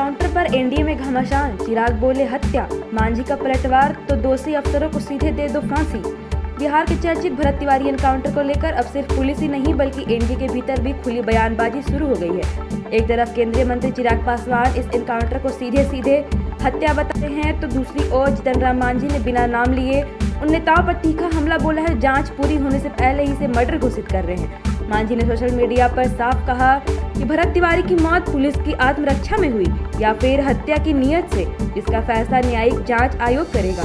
Encounter पर NDA में घमासान, चिराग बोले हत्या, मांझी का पलटवार तो दोषी अफसरों को सीधे दे दो फांसी। बिहार के चर्चित भरत तिवारी एनकाउंटर को लेकर अब सिर्फ पुलिस ही नहीं बल्कि एनडीए के भीतर भी खुली बयानबाजी शुरू हो गई है। एक तरफ केंद्रीय मंत्री चिराग पासवान इस एनकाउंटर को सीधे हत्या बताते हैं तो दूसरी ओर जीतन राम मांझी ने बिना नाम लिए उन नेताओं पर तीखा हमला बोला है। जांच पूरी होने से पहले ही इसे मर्डर घोषित कर रहे हैं। मांझी ने सोशल मीडिया पर साफ कहा कि भरत तिवारी की मौत पुलिस की आत्मरक्षा में हुई या फिर हत्या की नीयत से, जिसका फैसला न्यायिक जांच आयोग करेगा।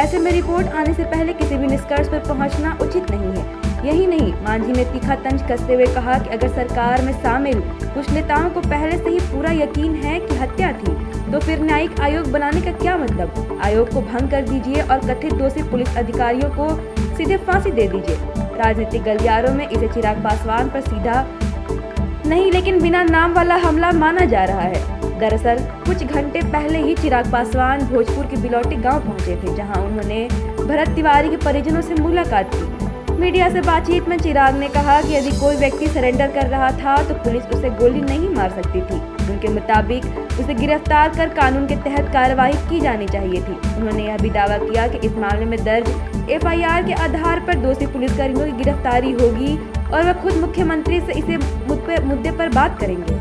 ऐसे में रिपोर्ट आने से पहले किसी भी निष्कर्ष पर पहुंचना उचित नहीं है। यही नहीं, मांझी ने तीखा तंज कसते हुए कहा कि अगर सरकार में शामिल कुछ नेताओं को पहले से ही पूरा यकीन है कि हत्या थी तो फिर न्यायिक आयोग बनाने का क्या मतलब। आयोग को भंग कर दीजिए और कथित दोषी पुलिस अधिकारियों को सीधे फांसी दे दीजिए। राजनीतिक गलियारों में इसे चिराग पासवान पर सीधा नहीं लेकिन बिना नाम वाला हमला माना जा रहा है। दरअसल कुछ घंटे पहले ही चिराग पासवान भोजपुर के बिलौटी गांव पहुंचे थे, जहां उन्होंने भरत तिवारी के परिजनों से मुलाकात की। मीडिया से बातचीत में चिराग ने कहा कि यदि कोई व्यक्ति सरेंडर कर रहा था तो पुलिस उसे गोली नहीं मार सकती थी। उनके मुताबिक उसे गिरफ्तार कर कानून के तहत कार्रवाई की जानी चाहिए थी। उन्होंने यह भी दावा किया कि इस मामले में दर्ज एफआईआर के आधार पर दोषी पुलिसकर्मियों की गिरफ्तारी होगी और वह खुद मुख्यमंत्री से इसे मुद्दे पर बात करेंगे।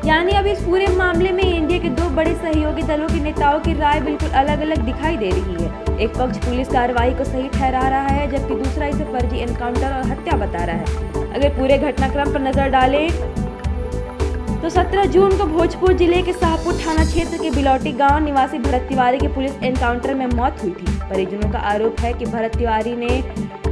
यानी अब इस पूरे मामले में एनडीए के दो बड़े सहयोगी दलों के नेताओं की राय बिल्कुल अलग अलग दिखाई दे रही है। एक पक्ष पुलिस कार्रवाई को सही ठहरा रहा है जबकि दूसरा इसे फर्जी एनकाउंटर और हत्या बता रहा है। अगर पूरे घटनाक्रम पर नजर डालें तो 17 जून को भोजपुर जिले के शाहपुर थाना क्षेत्र के बिलौटी गांव निवासी भरत तिवारी की पुलिस एनकाउंटर में मौत हुई थी। परिजनों का आरोप है कि भरत तिवारी ने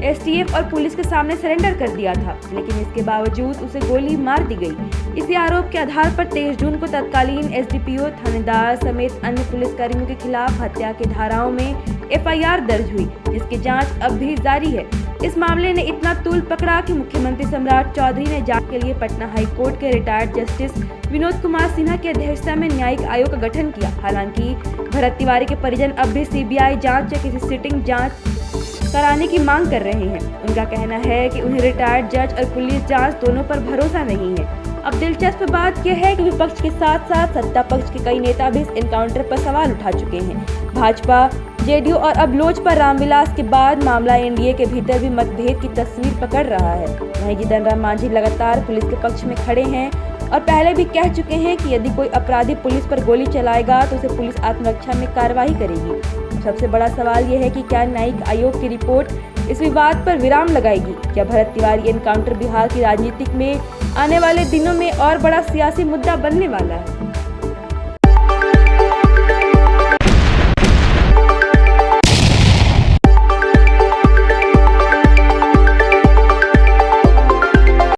एसटीएफ और पुलिस के सामने सरेंडर कर दिया था, लेकिन इसके बावजूद उसे गोली मार दी गई। इसी आरोप के आधार पर 23 जून को तत्कालीन एसडीपीओ, थानेदार समेत अन्य पुलिसकर्मियों के खिलाफ हत्या की धाराओं में एफआईआर दर्ज हुई, जिसकी जांच अब भी जारी है। इस मामले ने इतना तूल पकड़ा कि मुख्यमंत्री सम्राट चौधरी ने जांच के लिए पटना हाई कोर्ट के रिटायर्ड जस्टिस विनोद कुमार सिन्हा की अध्यक्षता में न्यायिक आयोग का गठन किया। हालांकि भरत तिवारी के परिजन अब भी सीबीआई जांच या किसी सिटिंग जांच कराने की मांग कर रहे हैं। उनका कहना है कि उन्हें रिटायर्ड जज और पुलिस जांच दोनों पर भरोसा नहीं है। अब दिलचस्प बात यह है कि विपक्ष के साथ साथ सत्ता पक्ष के कई नेता भी इस एनकाउंटर पर सवाल उठा चुके हैं। भाजपा, जेडीयू और अब लोजपा रामविलास के बाद मामला एनडीए के भीतर भी मतभेद की तस्वीर पकड़ रहा है। वहीं जीतन राम मांझी लगातार पुलिस के पक्ष में खड़े हैं और पहले भी कह चुके हैं कि यदि कोई अपराधी पुलिस पर गोली चलाएगा तो उसे पुलिस आत्मरक्षा में कार्रवाई करेगी। सबसे बड़ा सवाल यह है कि क्या न्यायिक आयोग की रिपोर्ट इस विवाद पर विराम लगाएगी। क्या भरत तिवारी एनकाउंटर बिहार की राजनीति में आने वाले दिनों में और बड़ा सियासी मुद्दा बनने वाला है।